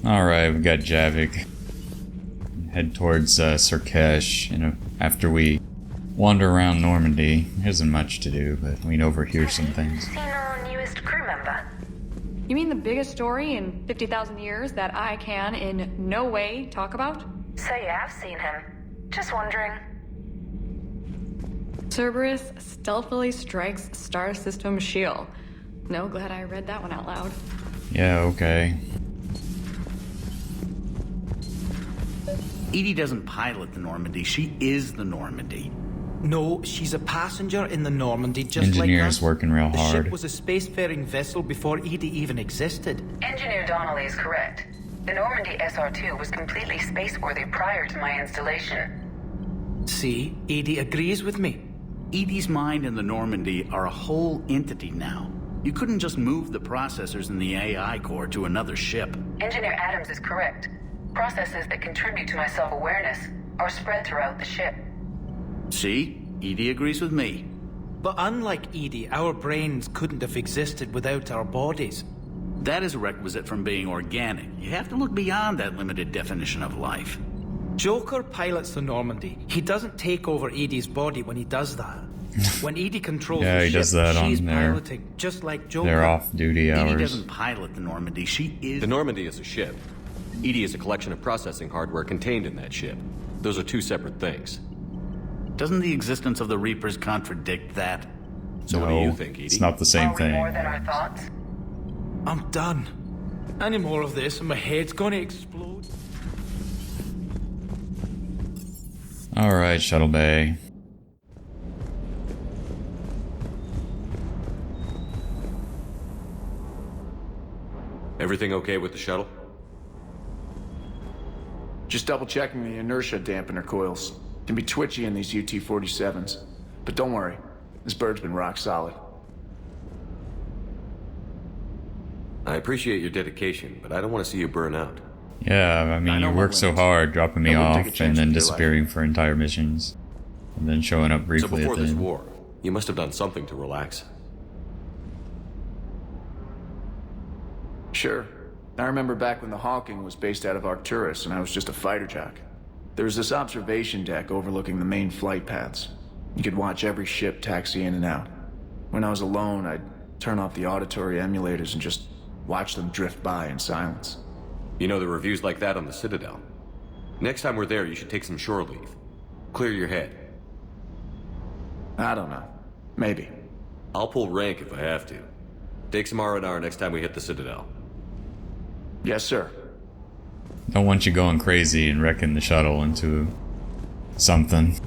Alright, we've got Javik. Head towards Sur'Kesh, after we wander around Normandy. There isn't much to do, but we can overhear some things. Seen our newest crew member? You mean the biggest story in 50,000 years that I can in no way talk about? So you have seen him. Just wondering. Cerberus stealthily strikes star system shield. No, glad I read that one out loud. Yeah, okay. Edie doesn't pilot the Normandy, she is the Normandy. No, she's a passenger in the Normandy, just Engineer's like us. working real The hard. ship was a spacefaring vessel before Edie even existed. Engineer Donnelly is correct. The Normandy SR2 was completely spaceworthy prior to my installation. See, Edie agrees with me. Edie's mind and the Normandy are a whole entity now. You couldn't just move the processors in the AI core to another ship. Engineer Adams is correct. Processes that contribute to my self-awareness are spread throughout the ship. See? Edie agrees with me. But unlike Edie, our brains couldn't have existed without our bodies. That is a requisite from being organic. You have to look beyond that limited definition of life. Joker pilots the Normandy. He doesn't take over Edie's body when he does that. When Edie controls Yeah, the he ship, does that on she's their- piloting, just like Joker. They're off-duty Edie hours. doesn't pilot the Normandy, she is... The Normandy is a ship. Edie is a collection of processing hardware contained in that ship. Those are two separate things. Doesn't the existence of the Reapers contradict that? So what do you think, Edie? It's not the same Are we thing. more than our thoughts? I'm done. Any more of this and my head's gonna explode. Alright, Shuttle Bay. Everything okay with the shuttle? Just double checking the inertia dampener coils. Can be twitchy in these UT-47s. But don't worry, this bird's been rock solid. I appreciate your dedication, but I don't want to see you burn out. Yeah, I mean, know you my work so limits. hard dropping me I wouldn't take a off chance and then with your disappearing for entire missions. And then showing up So briefly before at the this end. war, you must have done something to relax. Sure. I remember back when the Hawking was based out of Arcturus and I was just a fighter jock. There was this observation deck overlooking the main flight paths. You could watch every ship taxi in and out. When I was alone, I'd turn off the auditory emulators and just watch them drift by in silence. You know, there are reviews like that on the Citadel. Next time we're there, you should take some shore leave. Clear your head. I don't know. Maybe. I'll pull rank if I have to. Take some R&R next time we hit the Citadel. Yes, sir. Don't want you going crazy and wrecking the shuttle into something.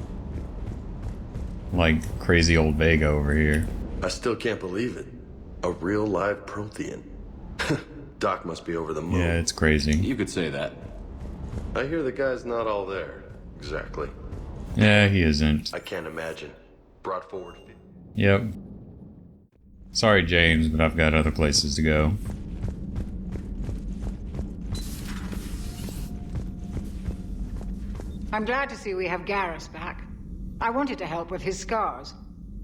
Like crazy old Vega over here. I still can't believe it. A real live Prothean. Doc must be over the moon. Yeah, it's crazy. You could say that. I hear the guy's not all there. Exactly. Yeah, he isn't. I can't imagine. Brought forward. Yep. Sorry, James, but I've got other places to go. I'm glad to see we have Garrus back. I wanted to help with his scars,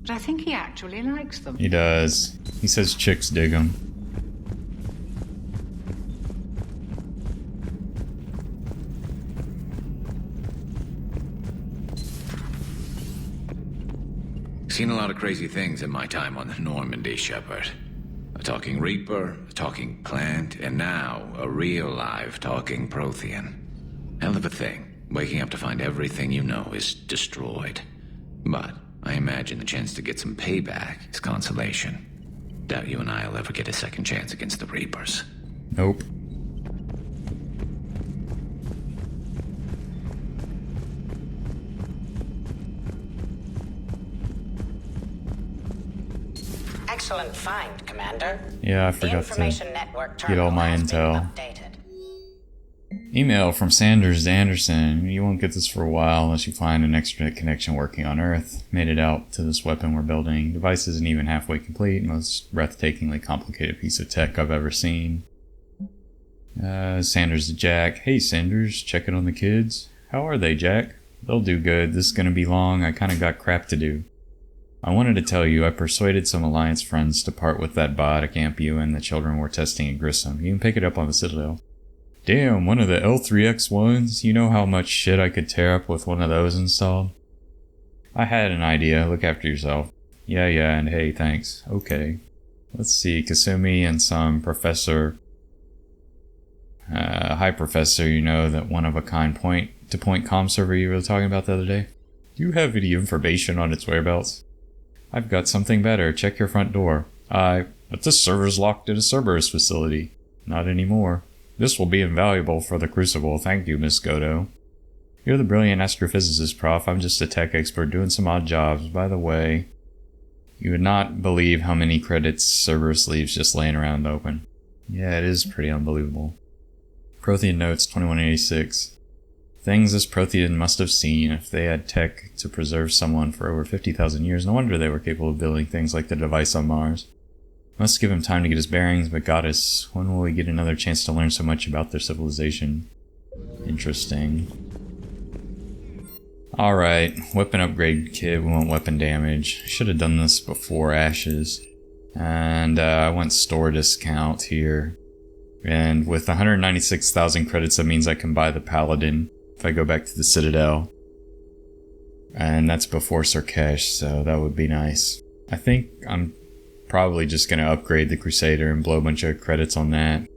but I think he actually likes them. He does. He says chicks dig him. Seen a lot of crazy things in my time on the Normandy, Shepard. A talking Reaper, a talking plant, and now a real live talking Prothean. Hell of a thing. Waking up to find everything you know is destroyed. But I imagine the chance to get some payback is consolation. Doubt you and I'll ever get a second chance against the Reapers. Nope. Excellent find, Commander. Yeah, I The forgot information to network get all terminal my has been intel. updated. Email from Sanders to Anderson. You won't get this for a while unless you find an extranet connection working on Earth. Made it out to this weapon we're building. Device isn't even halfway complete. Most breathtakingly complicated piece of tech I've ever seen. Sanders to Jack. Hey Sanders, checking on the kids. How are they, Jack? They'll do good. This is gonna be long. I kinda got crap to do. I wanted to tell you I persuaded some Alliance friends to part with that biotic amp you and the children were testing at Grissom. You can pick it up on the Citadel. Damn, one of the L3X1s? You know how much shit I could tear up with one of those installed? I had an idea. Look after yourself. Yeah, and hey, thanks. Okay. Let's see, Kasumi and some professor... hi, Professor, you know that one-of-a-kind point-to-point comm server you were talking about the other day? Do you have any information on its whereabouts? I've got something better. Check your front door. But this server's locked in a Cerberus facility. Not anymore. This will be invaluable for the Crucible. Thank you, Miss Godo. You're the brilliant astrophysicist, Prof. I'm just a tech expert doing some odd jobs. By the way, you would not believe how many credits Cerberus leaves just laying around open. Yeah, it is pretty unbelievable. Prothean Notes 2186. Things this Prothean must have seen if they had tech to preserve someone for over 50,000 years. No wonder they were capable of building things like the device on Mars. Must give him time to get his bearings, but Goddess, when will we get another chance to learn so much about their civilization? Interesting. Alright, weapon upgrade kit, we want weapon damage. Should have done this before Ashes. And I want store discount here. And with 196,000 credits, that means I can buy the Paladin if I go back to the Citadel. And that's before Sur'Kesh, so that would be nice. I think I'm probably just going to upgrade the Crusader and blow a bunch of credits on that.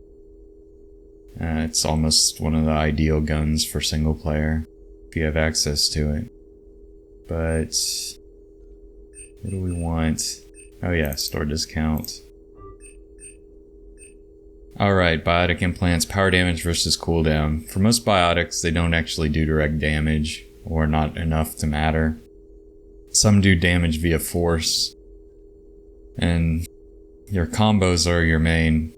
It's almost one of the ideal guns for single player, if you have access to it. But what do we want? Oh yeah, store discount. Alright, biotic implants, power damage versus cooldown. For most biotics, they don't actually do direct damage, or not enough to matter. Some do damage via force, and your combos are your main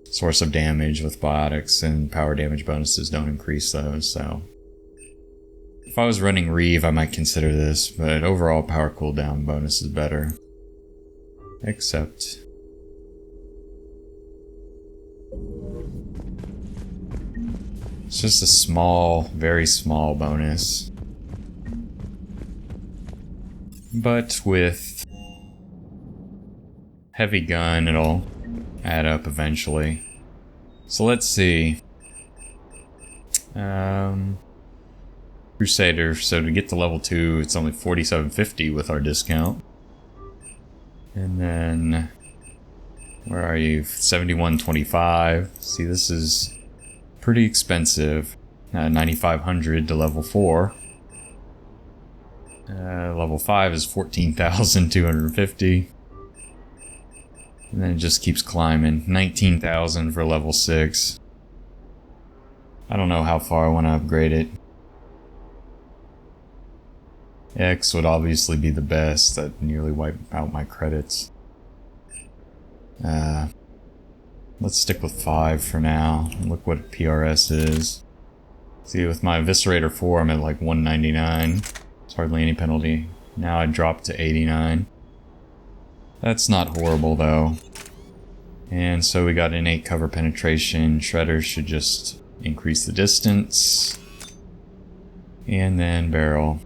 source of damage with biotics, and power damage bonuses don't increase those, so... If I was running Reeve, I might consider this, but overall power cooldown bonus is better. Except... it's just a small, very small bonus. But with heavy gun, it'll add up eventually. So let's see. Crusader, so to get to level 2, it's only 4750 with our discount. And then, where are you? 7125. See, this is pretty expensive. 9500 to level 4. Level 5 is 14,250. And then it just keeps climbing. 19,000 for level 6. I don't know how far I want to upgrade it. X would obviously be the best. That nearly wiped out my credits. Let's stick with 5 for now. Look what PRS is. See, with my Eviscerator 4, I'm at like 199. It's hardly any penalty. Now I dropped to 89. That's not horrible though. And so we got innate cover penetration. Shredders should just increase the distance. And then barrel.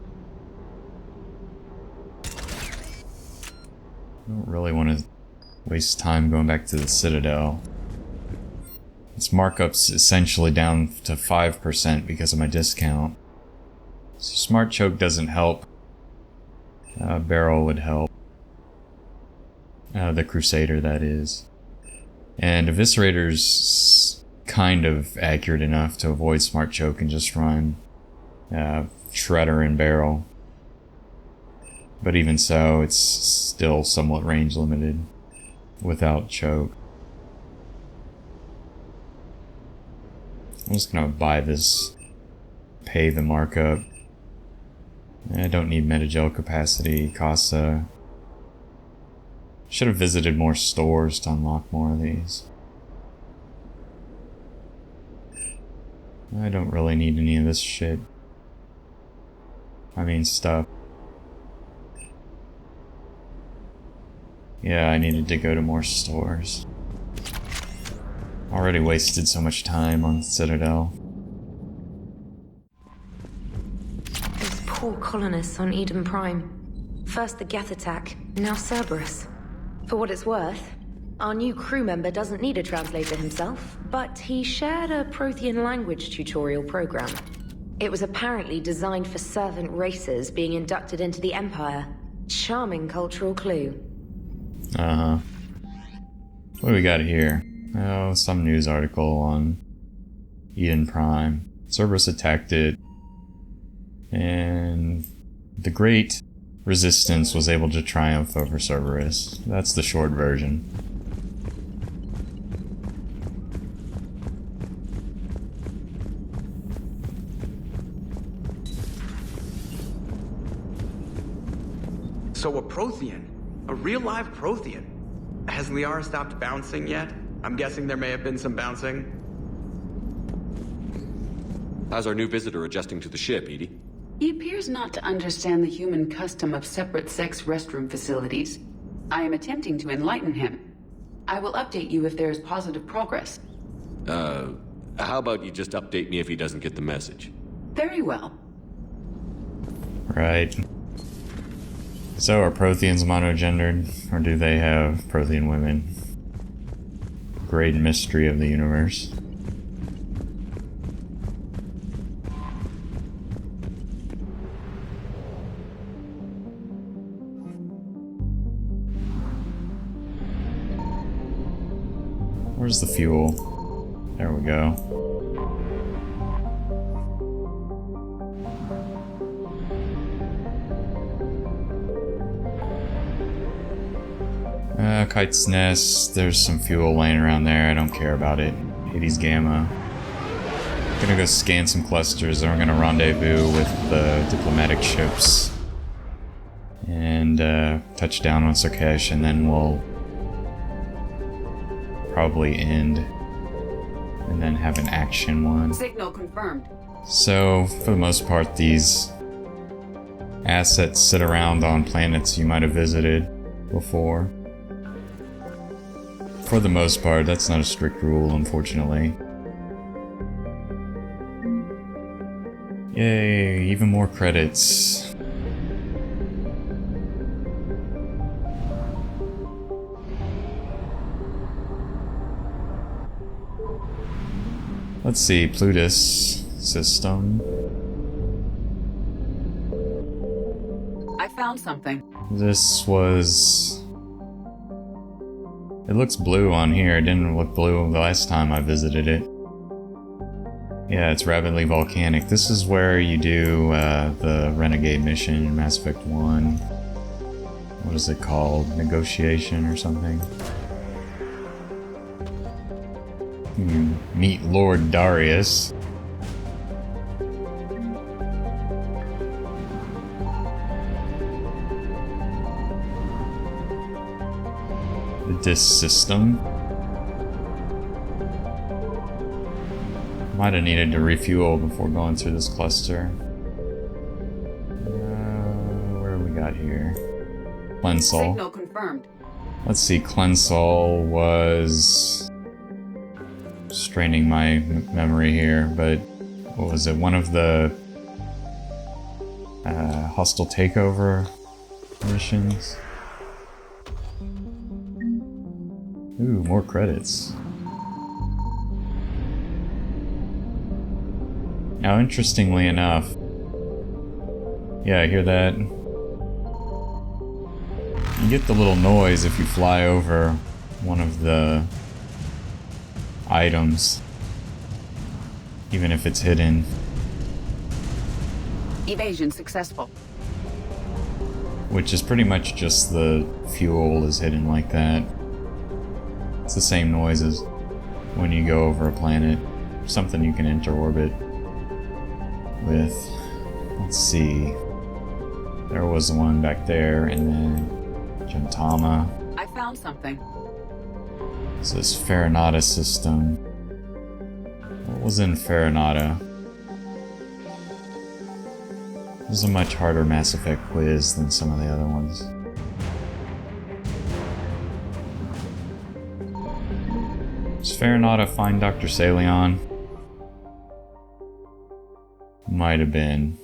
I don't really want to waste time going back to the Citadel. Its markup's essentially down to 5% because of my discount. So Smart Choke doesn't help. Barrel would help. The Crusader, that is. And Eviscerator's kind of accurate enough to avoid Smart Choke and just run Shredder and Barrel. But even so, it's still somewhat range limited without Choke. I'm just gonna buy this, pay the markup. I don't need Metagel capacity, Casa. Should have visited more stores to unlock more of these. I don't really need any of this shit. I mean stuff. Yeah, I needed to go to more stores. Already wasted so much time on Citadel. Those poor colonists on Eden Prime. First the Geth attack, now Cerberus. For what it's worth, Our new crew member doesn't need a translator himself, but he shared a Prothean language tutorial program. It was apparently designed for servant races being inducted into the Empire. Charming cultural clue. Uh-huh. What do we got here? Oh, some news article on Eden Prime. Cerberus attacked it, and the Great Resistance was able to triumph over Cerberus. That's the short version. So a Prothean? A real live Prothean? Has Liara stopped bouncing yet? I'm guessing there may have been some bouncing. How's our new visitor adjusting to the ship, Edie? He appears not to understand the human custom of separate-sex restroom facilities. I am attempting to enlighten him. I will update you if there is positive progress. How about you just update me if he doesn't get the message? Very well. Right. So are Protheans monogendered, or do they have Prothean women? Great mystery of the universe. Where's the fuel? There we go. Kite's Nest, there's some fuel laying around there, I don't care about it. Hades Gamma. Gonna go scan some clusters, and we're gonna rendezvous with the diplomatic ships. And touch down on Sur'Kesh, and then we'll probably end. And then have an action one. Signal confirmed. So, for the most part, these assets sit around on planets you might have visited before. For the most part, that's not a strict rule, unfortunately. Yay, even more credits. Let's see, Plutus system. I found something. This was... It looks blue on here. It didn't look blue the last time I visited it. Yeah, it's rapidly volcanic. This is where you do the Renegade mission in Mass Effect 1. What is it called? Negotiation or something? You meet Lord Darius. The disc system. Might have needed to refuel before going through this cluster. What do we got here? Klensal. Signal confirmed. Let's see, Klensal was... straining my memory here, but what was it? One of the hostile takeover missions? Ooh, more credits. Now, interestingly enough, yeah, I hear that. You get the little noise if you fly over one of the items, even if it's hidden. Evasion successful. Which is pretty much just the fuel is hidden like that. It's the same noise as when you go over a planet. Something you can enter orbit with. Let's see. There was one back there, and then Gentama. I found something. It's this Farinata system. What was in Farinata? It was a much harder Mass Effect quiz than some of the other ones. Does Farinata find Dr. Saleon? Might have been.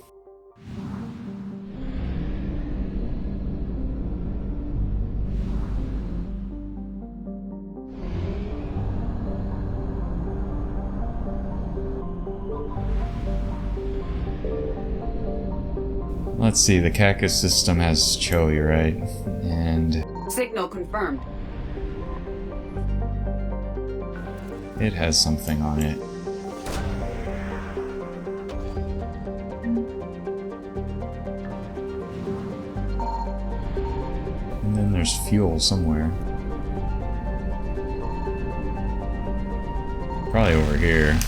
Let's see, the Cacus system has Chohe, right? And Signal confirmed. it has something on it. And then there's fuel somewhere. Probably over here.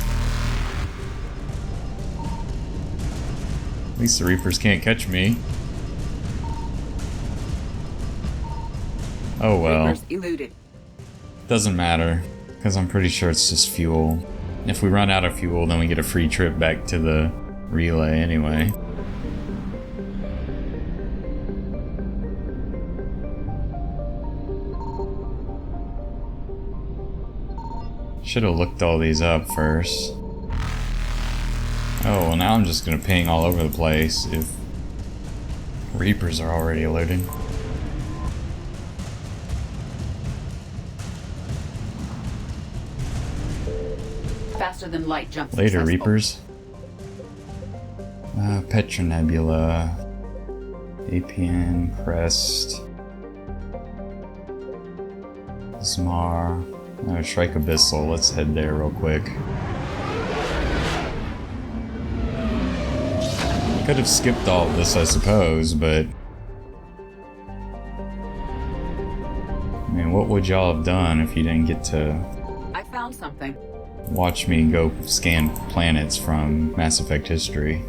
At least the Reapers can't catch me. Oh well. Reapers eluded. Doesn't matter, because I'm pretty sure it's just fuel. If we run out of fuel, then we get a free trip back to the relay anyway. Should have looked all these up first. Oh, well now I'm just gonna ping all over the place if Reapers are already alerted. Faster than light jump. Later, successful. Reapers. Petra Nebula. APN, Crest. Zmar. Shrike Abyssal. Let's head there real quick. Could have skipped all of this, I suppose, but I mean, what would y'all have done if you didn't get to I found something. watch me go scan planets from Mass Effect history?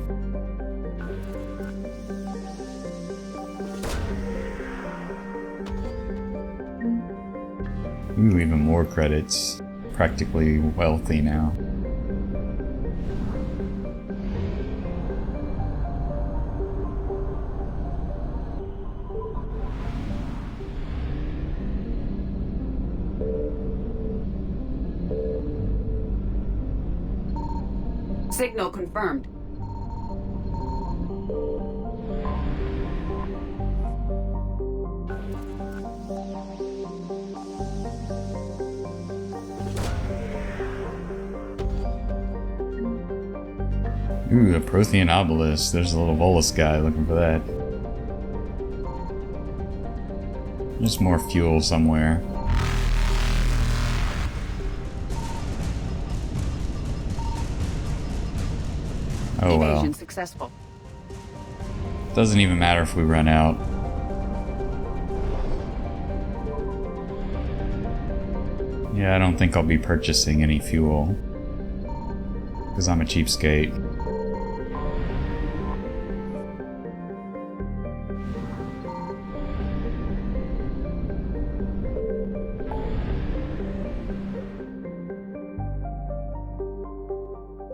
Ooh, even more credits. Practically wealthy now. Signal confirmed. Ooh, a Prothean obelisk. There's a little Volus guy looking for that. There's more fuel somewhere. Oh well. Evasion successful. Doesn't even matter if we run out. Yeah, I don't think I'll be purchasing any fuel. Because I'm a cheapskate.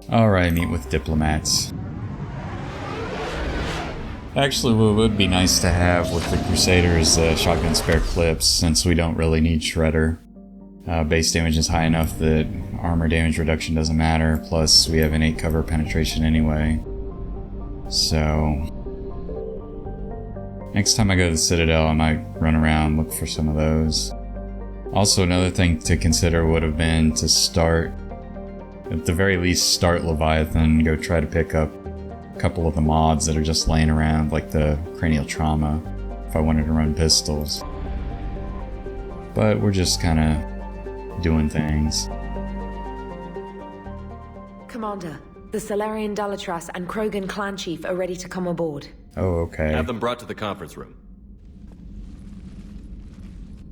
Alright, meet with diplomats. Actually, what would be nice to have with the Crusaders shotgun spare clips, since we don't really need Shredder. Base damage is high enough that armor damage reduction doesn't matter, plus we have innate cover penetration anyway. So next time I go to the Citadel, I might run around, look for some of those. Also, another thing to consider would have been to start, at the very least, start Leviathan, go try to pick up a couple of the mods that are just laying around, like the cranial trauma, if I wanted to run pistols. But we're just kind of doing things. Commander, the Salarian Dalatras and Krogan clan chief are ready to come aboard. Oh, okay. Have them brought to the conference room.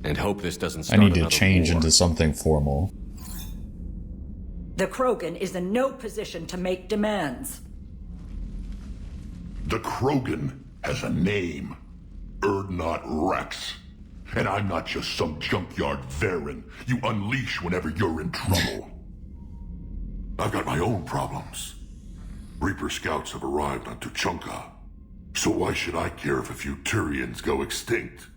And hope this doesn't I start need to another change war. into something formal. The Krogan is in no position to make demands. The Krogan has a name. Urdnot Wrex. And I'm not just some junkyard Varen you unleash whenever you're in trouble. I've got my own problems. Reaper scouts have arrived on Tuchanka. So why should I care if a few Turians go extinct?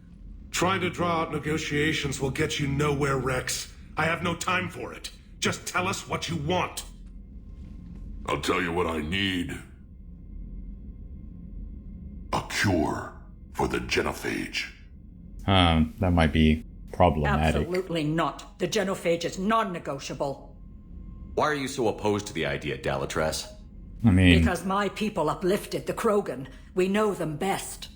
Trying to draw out negotiations will get you nowhere, Wrex. I have no time for it. Just tell us what you want. I'll tell you what I need. A cure for the genophage. That might be problematic. Absolutely not. The genophage is non-negotiable. Why are you so opposed to the idea, Dalatras? I mean, Because my people uplifted the Krogan. We know them best.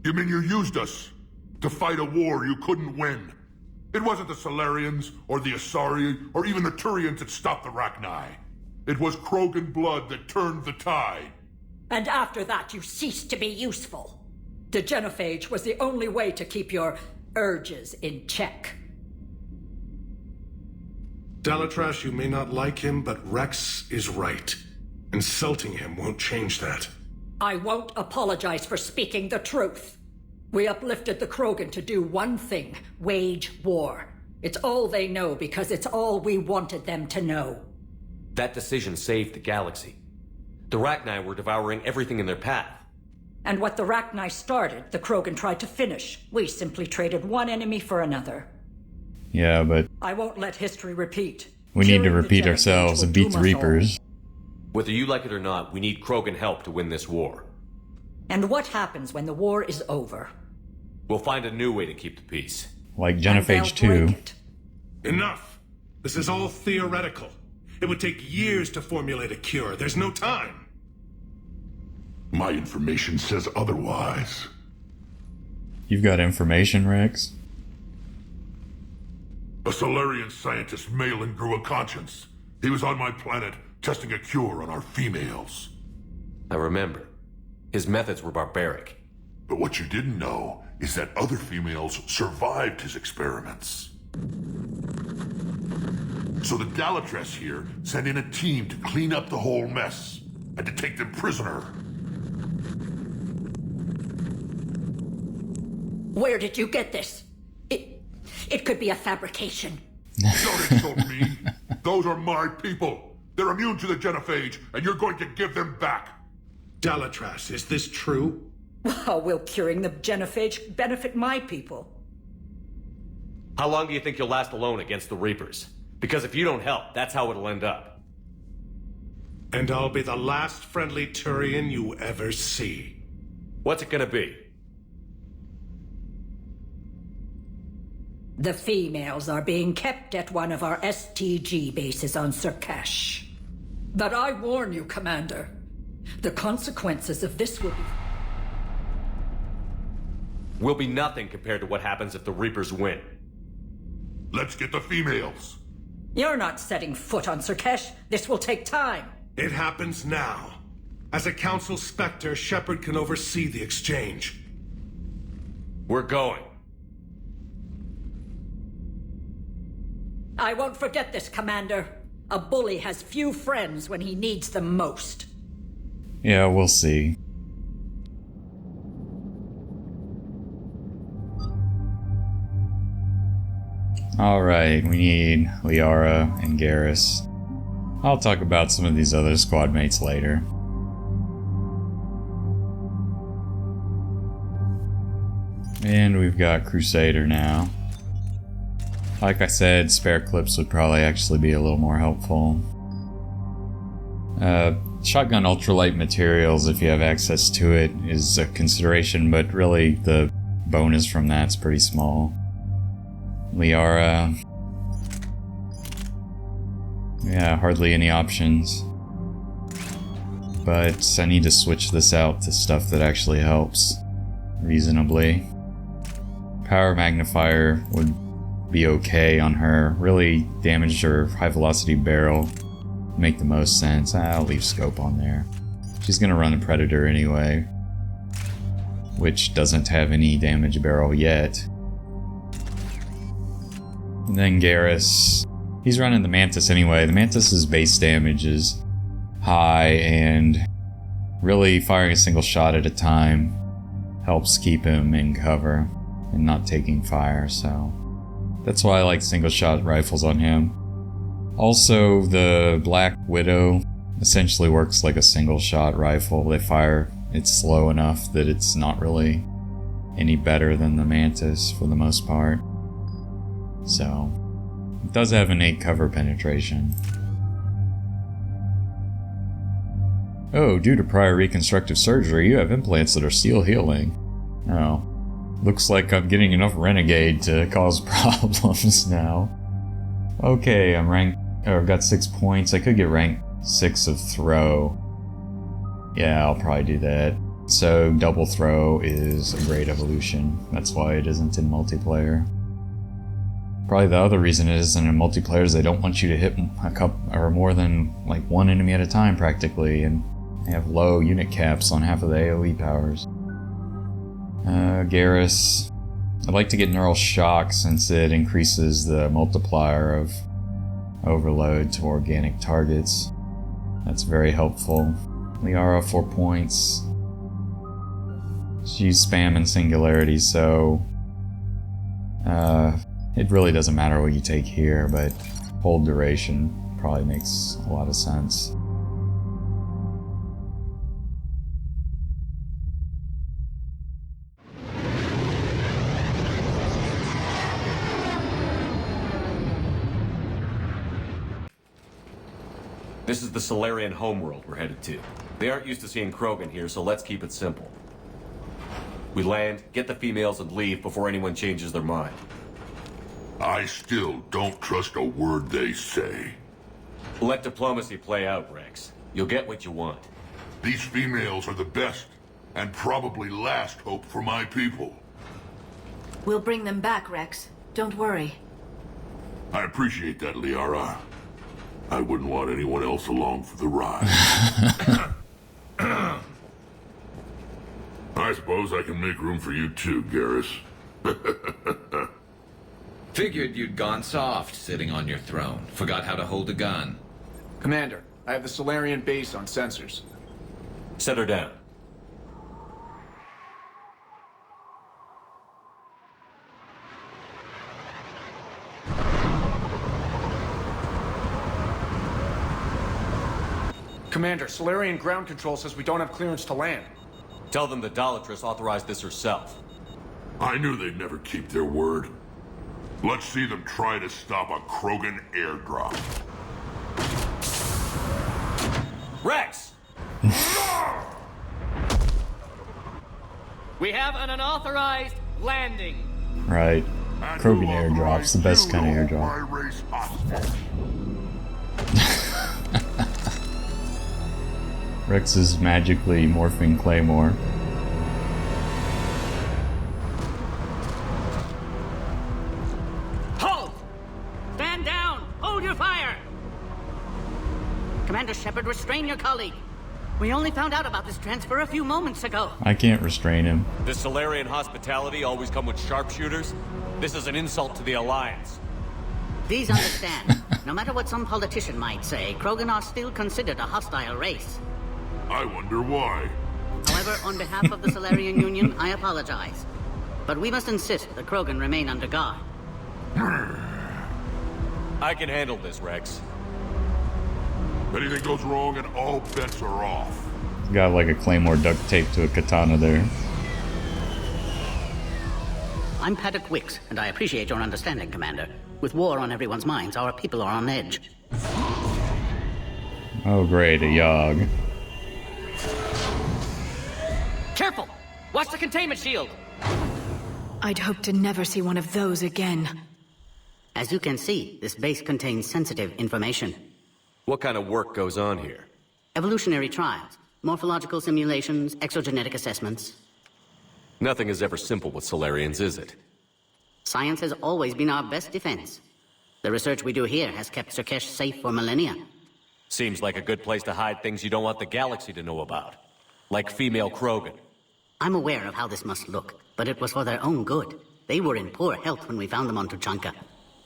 You mean you used us to fight a war you couldn't win? It wasn't the Salarians, or the Asari, or even the Turians that stopped the Rachni. It was Krogan blood that turned the tide. And after that, you ceased to be useful. The genophage was the only way to keep your urges in check. Dalatrash, you may not like him, but Wrex is right. Insulting him won't change that. I won't apologize for speaking the truth. We uplifted the Krogan to do one thing: wage war. It's all they know because it's all we wanted them to know. That decision saved the galaxy. The Rachni were devouring everything in their path. And what the Rachni started, the Krogan tried to finish. We simply traded one enemy for another. Yeah, but I won't let history repeat. we need to repeat ourselves and beat the Reapers. Whether you like it or not, we need Krogan help to win this war. And what happens when the war is over? We'll find a new way to keep the peace. Like Genophage 2. Enough! This is all theoretical. It would take years to formulate a cure. There's no time. My information says otherwise. You've got information, Wrex? A Solarian scientist, Malin, grew a conscience. He was on my planet, testing a cure on our females. I remember. His methods were barbaric. But what you didn't know is that other females survived his experiments. So the Dalatrash here sent in a team to clean up the whole mess, and to take them prisoner. Where did you get this? It could be a fabrication. Don't insult me. Those are my people. They're immune to the genophage, and you're going to give them back. Dalatrash, is this true? How will curing the genophage benefit my people? How long do you think you'll last alone against the Reapers? Because if you don't help, that's how it'll end up. And I'll be the last friendly Turian you ever see. What's it gonna be? The females are being kept at one of our STG bases on Sur'Kesh. But I warn you, Commander, the consequences of this will be nothing compared to what happens if the Reapers win. Let's get the females. You're not setting foot on Sur'Kesh. This will take time. It happens now. As a Council Spectre, Shepard can oversee the exchange. We're going. I won't forget this, Commander. A bully has few friends when he needs them most. Yeah, we'll see. Alright, we need Liara and Garrus. I'll talk about some of these other squad mates later. And we've got Crusader now. Like I said, spare clips would probably actually be a little more helpful. Shotgun ultralight materials, if you have access to it, is a consideration, but really the bonus from that's pretty small. Liara. Yeah, hardly any options. But I need to switch this out to stuff that actually helps reasonably. Power magnifier would be okay on her. Really damage her high velocity barrel make the most sense. I'll leave scope on there. She's gonna run a Predator anyway, which doesn't have any damage barrel yet. And then Garrus, he's running the Mantis anyway. The Mantis's base damage is high, and really firing a single shot at a time helps keep him in cover and not taking fire, so that's why I like single shot rifles on him. Also, the Black Widow essentially works like a single shot rifle. They fire, it's slow enough that it's not really any better than the Mantis for the most part. So, it does have innate cover penetration. Oh, due to prior reconstructive surgery, you have implants that are still healing. Oh. Looks like I'm getting enough Renegade to cause problems now. Okay, I'm ranked, or I've got 6 points. I could get rank 6 of Throw. Yeah, I'll probably do that. So double throw is a great evolution. That's why it isn't in multiplayer. Probably the other reason it isn't in multiplayer is they don't want you to hit a couple or more than like one enemy at a time practically, and they have low unit caps on half of the AoE powers. Garrus. I'd like to get Neural Shock since it increases the multiplier of overload to organic targets. That's very helpful. Liara, 4 points. She's spamming Singularity, so it really doesn't matter what you take here, but hold duration probably makes a lot of sense. This is the Salarian homeworld we're headed to. They aren't used to seeing Krogan here, so let's keep it simple. We land, get the females, and leave before anyone changes their mind. I still don't trust a word they say. Let diplomacy play out, Wrex. You'll get what you want. These females are the best, and probably last hope for my people. We'll bring them back, Wrex. Don't worry. I appreciate that, Liara. I wouldn't want anyone else along for the ride. I suppose I can make room for you too, Garrus. Figured you'd gone soft sitting on your throne. Forgot how to hold a gun. Commander, I have the Solarian base on sensors. Set her down. Commander, Solarian ground control says we don't have clearance to land. Tell them the Dolatress authorized this herself. I knew they'd never keep their word. Let's see them try to stop a Krogan airdrop. Wrex! We have an unauthorized landing. Right. Krogan airdrop's the best kind of airdrop. Wrex is magically morphing Claymore. Halt! Stand down! Hold your fire! Commander Shepard, restrain your colleague. We only found out about this transfer a few moments ago. I can't restrain him. Does Solarian hospitality always come with sharpshooters? This is an insult to the Alliance. Please understand, no matter what some politician might say, Krogan are still considered a hostile race. I wonder why. However, on behalf of the Solarian Union, I apologize. But we must insist the Krogan remain under guard. I can handle this, Wrex. Anything goes wrong and all bets are off. Got like a Claymore duct taped to a katana there. I'm Paddock Wiks, and I appreciate your understanding, Commander. With war on everyone's minds, our people are on edge. Oh great, a Yogg. Careful! Watch the containment shield! I'd hope to never see one of those again. As you can see, this base contains sensitive information. What kind of work goes on here? Evolutionary trials, morphological simulations, exogenetic assessments. Nothing is ever simple with Solarians, is it? Science has always been our best defense. The research we do here has kept Sur'Kesh safe for millennia. Seems like a good place to hide things you don't want the galaxy to know about. Like female Krogan. I'm aware of how this must look, but it was for their own good. They were in poor health when we found them on Tuchanka.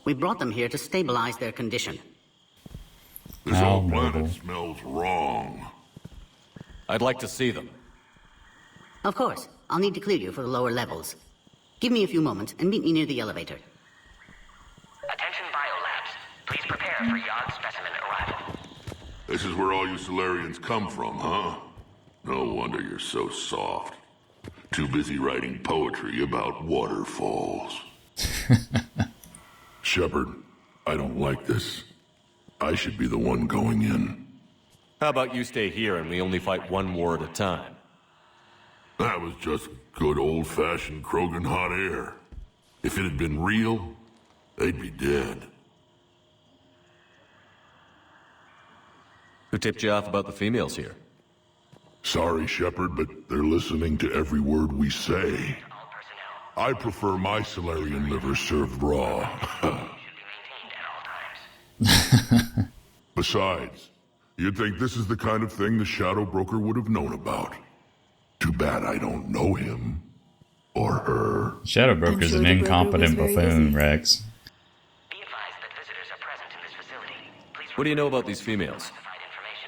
We brought them here to stabilize their condition. This whole planet smells wrong. I'd like to see them. Of course. I'll need to clear you for the lower levels. Give me a few moments and meet me near the elevator. Attention biolabs. Please prepare for Yogg specimen arrival. This is where all you Solarians come from, huh? No wonder you're so soft. Too busy writing poetry about waterfalls. Shepard, I don't like this. I should be the one going in. How about you stay here and we only fight one war at a time? That was just good old-fashioned Krogan hot air. If it had been real, they'd be dead. Who tipped you off about the females here? Sorry, Shepard, but they're listening to every word we say. I prefer my Salarian liver served raw. Besides, you'd think this is the kind of thing the Shadow Broker would have known about. Too bad I don't know him. Or her. Shadow Broker's an incompetent buffoon, Wrex. What do you know about these females?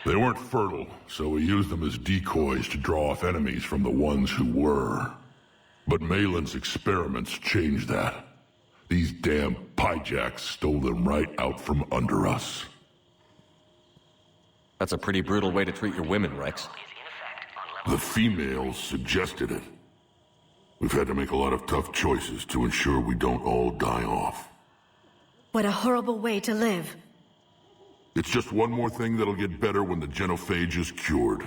They weren't fertile, so we used them as decoys to draw off enemies from the ones who were. But Malin's experiments changed that. These damn pyjacks stole them right out from under us. That's a pretty brutal way to treat your women, Wrex. The females suggested it. We've had to make a lot of tough choices to ensure we don't all die off. What a horrible way to live. It's just one more thing that'll get better when the genophage is cured.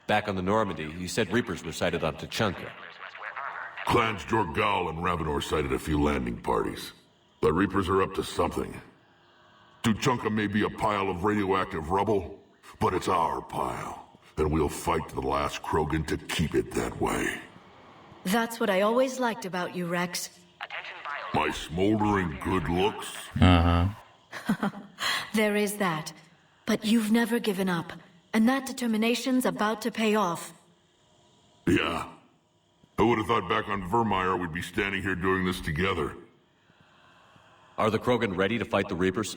Back on the Normandy, you said Reapers were sighted on Tuchanka. Clans Jorgal and Ravenor sighted a few landing parties. The Reapers are up to something. Tuchanka may be a pile of radioactive rubble, but it's our pile. And we'll fight to the last Krogan to keep it that way. That's what I always liked about you, Wrex. My smoldering good looks? Uh-huh. There is that. But you've never given up. And that determination's about to pay off. Yeah. I would have thought back on Vermeer we'd be standing here doing this together. Are the Krogan ready to fight the Reapers?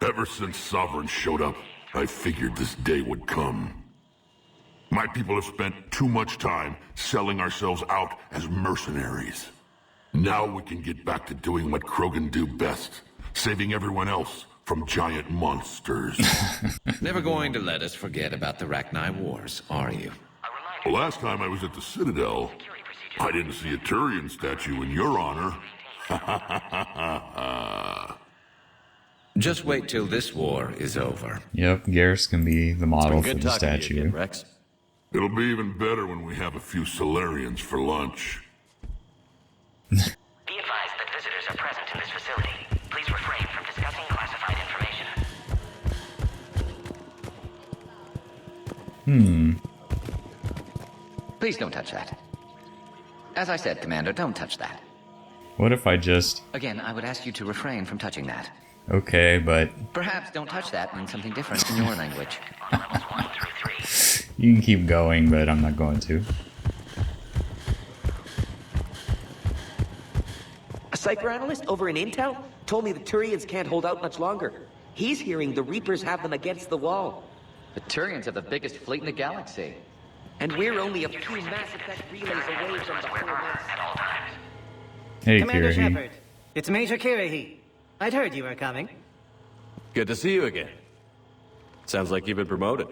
Ever since Sovereign showed up, I figured this day would come. My people have spent too much time selling ourselves out as mercenaries. Now we can get back to doing what Krogan do best, saving everyone else from giant monsters. Never going to let us forget about the Rachni Wars, are you? Last time I was at the Citadel, I didn't see a Turian statue in your honor. Just wait till this war is over. Yep, Garrus can be the model for the statue. Again, Wrex. It'll be even better when we have a few Solarians for lunch. Be advised that visitors are present in this facility. Please refrain from discussing classified information. Please don't touch that. As I said, Commander, don't touch that. What if I just... Again, I would ask you to refrain from touching that. Okay, but... Perhaps don't touch that means something different in your language. You can keep going, but I'm not going to. A cypher analyst over in Intel told me the Turians can't hold out much longer. He's hearing the Reapers have them against the wall. The Turians have the biggest fleet in the galaxy. And we're only a few Mass Effect relays away from the whole mess. Hey, Commander Kirrahe. Shepard, it's Major Kirrahe. I'd heard you were coming. Good to see you again. Sounds like you've been promoted.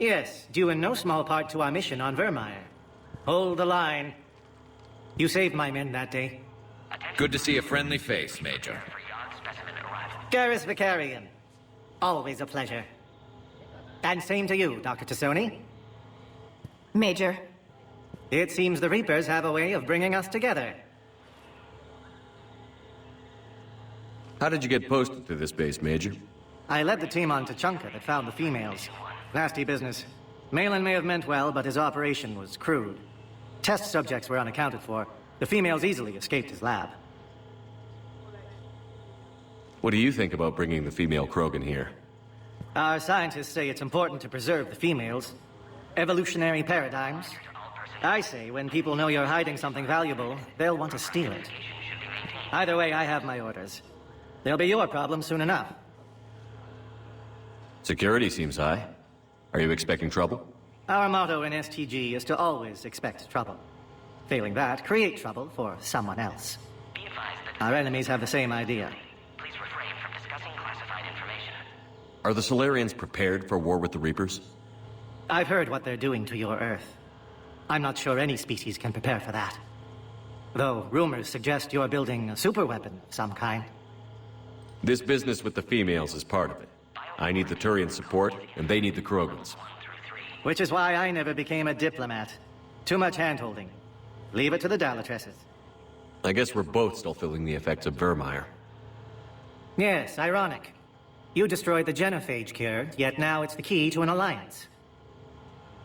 Yes, due in no small part to our mission on Vermeer. Hold the line. You saved my men that day. Good to see a friendly face, Major. Garrus Vicarian. Always a pleasure. And same to you, Dr. T'Soni. Major. It seems the Reapers have a way of bringing us together. How did you get posted to this base, Major? I led the team on Tuchanka that found the females. Nasty business. Malin may have meant well, but his operation was crude. Test subjects were unaccounted for. The females easily escaped his lab. What do you think about bringing the female Krogan here? Our scientists say it's important to preserve the females. Evolutionary paradigms. I say when people know you're hiding something valuable, they'll want to steal it. Either way, I have my orders. They'll be your problem soon enough. Security seems high. Are you expecting trouble? Our motto in STG is to always expect trouble. Failing that, create trouble for someone else. Our enemies have the same idea. Are the Solarians prepared for war with the Reapers? I've heard what they're doing to your Earth. I'm not sure any species can prepare for that. Though rumors suggest you're building a superweapon of some kind. This business with the females is part of it. I need the Turian support, and they need the Krogans. Which is why I never became a diplomat. Too much hand-holding. Leave it to the Dalatresses. I guess we're both still feeling the effects of Vermeer. Yes, ironic. You destroyed the genophage cure, yet now it's the key to an alliance.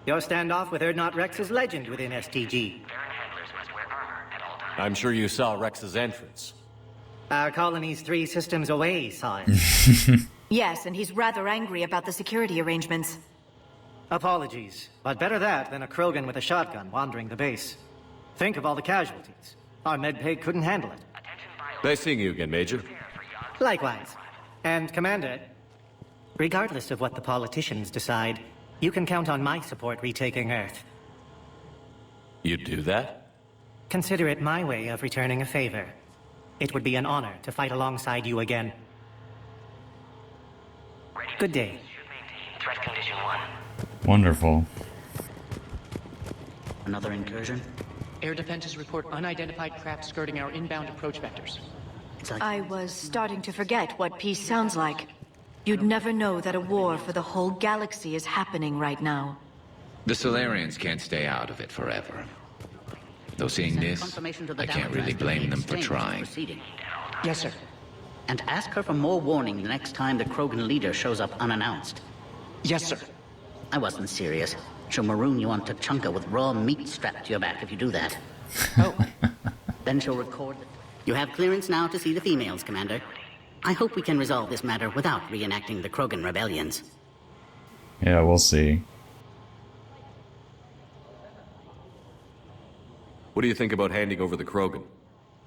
Your standoff with Urdnot Wrex is legend within STG. I'm sure you saw Rex's entrance. Our colony's 3 systems away saw it. Yes, and he's rather angry about the security arrangements. Apologies, but better that than a Krogan with a shotgun wandering the base. Think of all the casualties. Our medpay couldn't handle it. Nice seeing you again, Major. Likewise. And Commander, regardless of what the politicians decide, you can count on my support retaking Earth. You'd do that? Consider it my way of returning a favor. It would be an honor to fight alongside you again. Good day. Threat condition 1. Wonderful. Another incursion? Air defenses report unidentified craft skirting our inbound approach vectors. I was starting to forget what peace sounds like. You'd never know that a war for the whole galaxy is happening right now. The Solarians can't stay out of it forever. Though seeing this, I can't really blame them for trying. Yes, sir. And ask her for more warning the next time the Krogan leader shows up unannounced. Yes, sir. I wasn't serious. She'll maroon you on Tachanka with raw meat strapped to your back if you do that. Oh. Then she'll record... You have clearance now to see the females, Commander. I hope we can resolve this matter without reenacting the Krogan rebellions. Yeah, we'll see. What do you think about handing over the Krogan?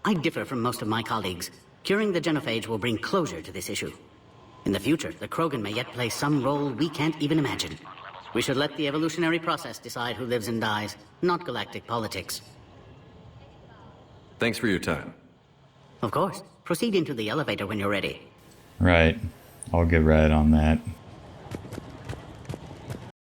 I differ from most of my colleagues. Curing the genophage will bring closure to this issue. In the future, the Krogan may yet play some role we can't even imagine. We should let the evolutionary process decide who lives and dies, not galactic politics. Thanks for your time. Of course. Proceed into the elevator when you're ready. Right. I'll get right on that.